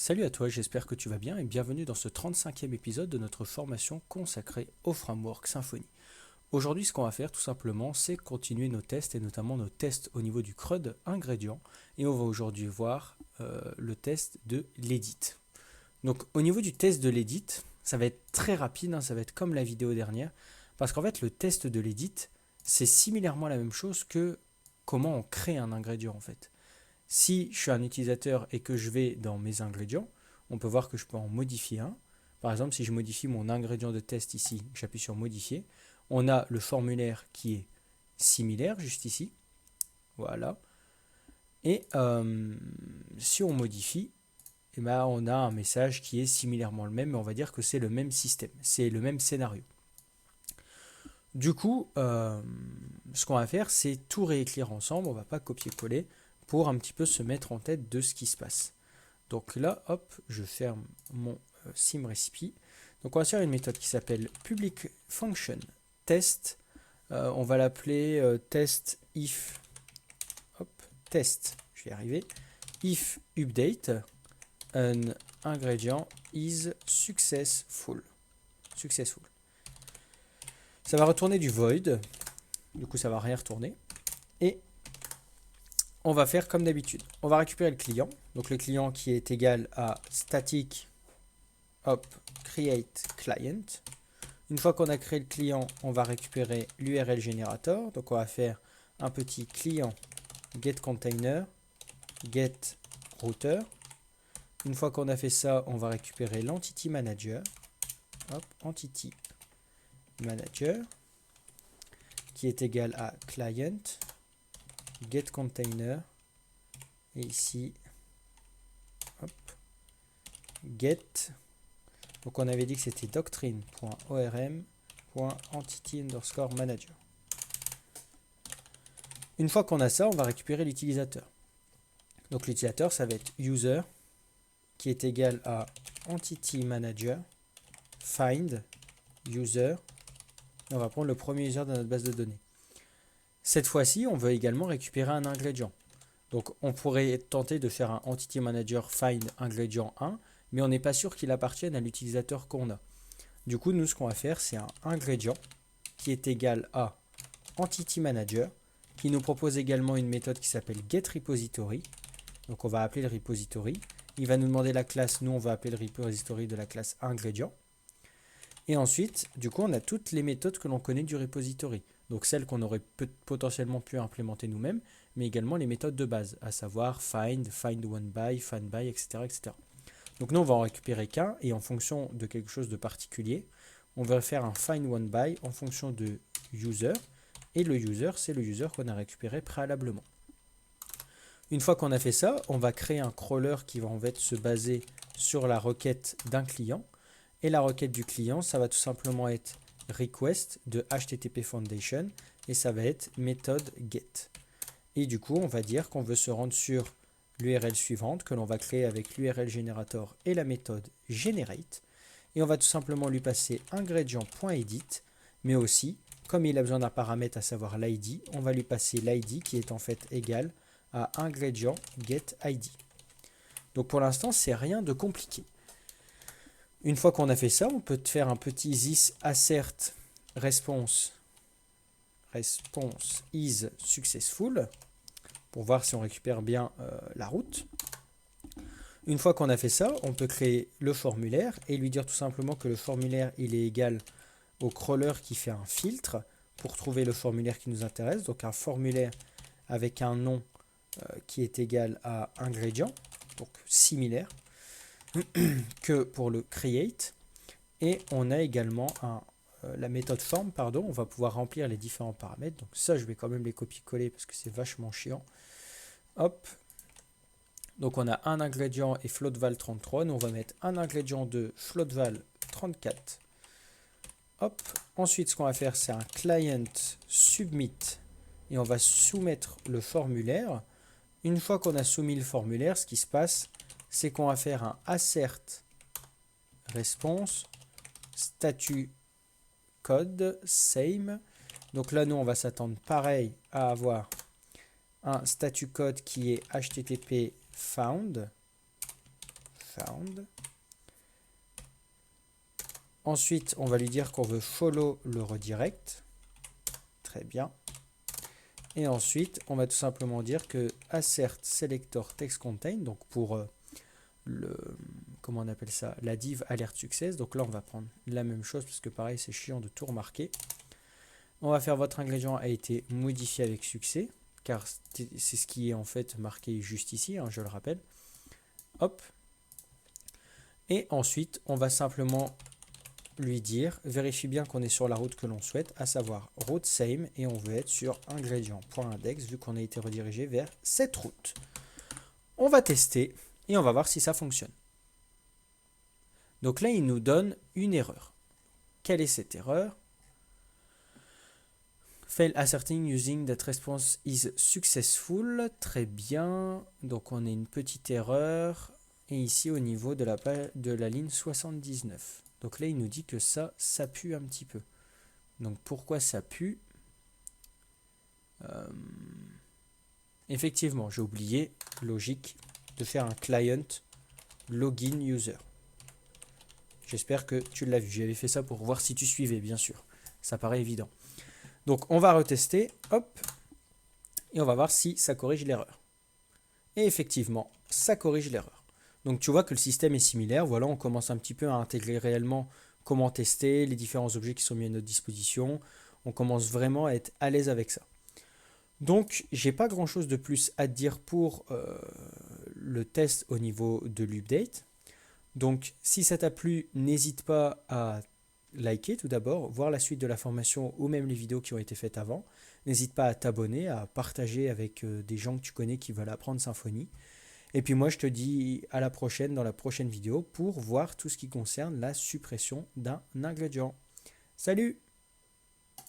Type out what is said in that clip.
Salut à toi, j'espère que tu vas bien et bienvenue dans ce 35e épisode de notre formation consacrée au framework Symfony. Aujourd'hui, ce qu'on va faire tout simplement, c'est continuer nos tests et notamment nos tests au niveau du CRUD ingrédient et on va aujourd'hui voir le test de l'edit. Donc au niveau du test de l'edit, ça va être très rapide, ça va être comme la vidéo dernière parce qu'en fait le test de l'edit, c'est similairement la même chose que comment on crée un ingrédient en fait. Si je suis un utilisateur et que je vais dans mes ingrédients, on peut voir que je peux en modifier un. Par exemple, si je modifie mon ingrédient de test ici, j'appuie sur modifier, on a le formulaire qui est similaire juste ici. Voilà. Et si on modifie, eh ben, on a un message qui est similairement le même, mais on va dire que c'est le même système, c'est le même scénario. Du coup, ce qu'on va faire, c'est tout réécrire ensemble, on ne va pas copier-coller, pour un petit peu se mettre en tête de ce qui se passe. Donc là, hop, je ferme mon SimRecipe. Donc on va faire une méthode qui s'appelle public function test. On va l'appeler test if, hop, test, je vais y arriver, if update an ingredient is successful. Successful. Ça va retourner du void, du coup ça va rien retourner. Et on va faire comme d'habitude. On va récupérer le client. Donc le client qui est égal à static hop, create client. Une fois qu'on a créé le client, on va récupérer l'URL generator. Donc on va faire un petit client get container, get router. Une fois qu'on a fait ça, on va récupérer l'entity manager. Hop, entity manager qui est égal à client get container et ici hop, get, donc on avait dit que c'était doctrine.orm.entity_manager. Une fois qu'on a ça, on va récupérer l'utilisateur. Donc l'utilisateur, ça va être user qui est égal à entity manager find user et on va prendre le premier user de notre base de données. Cette fois-ci, on veut également récupérer un ingrédient. Donc on pourrait tenter de faire un entity manager find ingrédient 1, mais on n'est pas sûr qu'il appartienne à l'utilisateur qu'on a. Du coup, nous, ce qu'on va faire, c'est un ingrédient qui est égal à entity manager, qui nous propose également une méthode qui s'appelle getRepository. Donc on va appeler le repository. Il va nous demander la classe, nous on va appeler le repository de la classe ingrédient. Et ensuite, du coup, on a toutes les méthodes que l'on connaît du repository. Donc celles qu'on aurait potentiellement pu implémenter nous-mêmes, mais également les méthodes de base, à savoir find, find one by, find by, etc., etc. Donc nous, on va en récupérer qu'un, et en fonction de quelque chose de particulier, on va faire un find one by en fonction de user, et le user, c'est le user qu'on a récupéré préalablement. Une fois qu'on a fait ça, on va créer un crawler qui va en fait se baser sur la requête d'un client, et la requête du client, ça va tout simplement être request de HTTP Foundation et ça va être méthode get. Et du coup, on va dire qu'on veut se rendre sur l'URL suivante que l'on va créer avec l'URL generator et la méthode generate. Et on va tout simplement lui passer ingredient.edit, mais aussi, comme il a besoin d'un paramètre à savoir l'ID, on va lui passer l'ID qui est en fait égal à ingredient get ID. Donc pour l'instant, c'est rien de compliqué. Une fois qu'on a fait ça, on peut faire un petit this assert response is successful pour voir si on récupère bien la route. Une fois qu'on a fait ça, on peut créer le formulaire et lui dire tout simplement que le formulaire il est égal au crawler qui fait un filtre pour trouver le formulaire qui nous intéresse. Donc un formulaire avec un nom qui est égal à ingrédient, donc similaire que pour le create. Et on a également la méthode form, on va pouvoir remplir les différents paramètres. Donc ça, je vais quand même les copier-coller parce que c'est vachement chiant. Hop. Donc on a un ingrédient et floatval33. Nous, on va mettre un ingrédient de floatval34. Hop. Ensuite, ce qu'on va faire, c'est un client submit et on va soumettre le formulaire. Une fois qu'on a soumis le formulaire, ce qui se passe, c'est qu'on va faire un assert response statut code same. Donc là, nous, on va s'attendre pareil à avoir un statut code qui est HTTP found found. Ensuite, on va lui dire qu'on veut follow le redirect. Très bien. Et ensuite, on va tout simplement dire que assert selector text contain, donc pour comment on appelle ça, la div alert success. Donc là, on va prendre la même chose parce que pareil, c'est chiant de tout remarquer. On va faire votre ingrédient a été modifié avec succès, car c'est ce qui est en fait marqué juste ici, hein, je le rappelle. Hop. Et ensuite, on va simplement lui dire, vérifie bien qu'on est sur la route que l'on souhaite, à savoir route same, et on veut être sur ingrédient.index vu qu'on a été redirigé vers cette route. On va tester et on va voir si ça fonctionne. Donc là, il nous donne une erreur. Quelle est cette erreur? Fail asserting using that response is successful. Très bien. Donc on a une petite erreur. Et ici au niveau de la ligne 79. Donc là, il nous dit que ça pue un petit peu. Donc pourquoi ça pue? Effectivement, j'ai oublié, logique, de faire un client login user. J'espère que tu l'as vu. J'avais fait ça pour voir si tu suivais, bien sûr. Ça paraît évident. Donc on va retester, hop, et on va voir si ça corrige l'erreur. Et effectivement, ça corrige l'erreur. Donc tu vois que le système est similaire. Voilà, on commence un petit peu à intégrer réellement comment tester les différents objets qui sont mis à notre disposition. On commence vraiment à être à l'aise avec ça. Donc, j'ai pas grand chose de plus à te dire pour le test au niveau de l'update. Donc, si ça t'a plu, n'hésite pas à liker tout d'abord, voir la suite de la formation ou même les vidéos qui ont été faites avant. N'hésite pas à t'abonner, à partager avec des gens que tu connais qui veulent apprendre Symfony. Et puis moi, je te dis à la prochaine dans la prochaine vidéo pour voir tout ce qui concerne la suppression d'un ingrédient. Salut!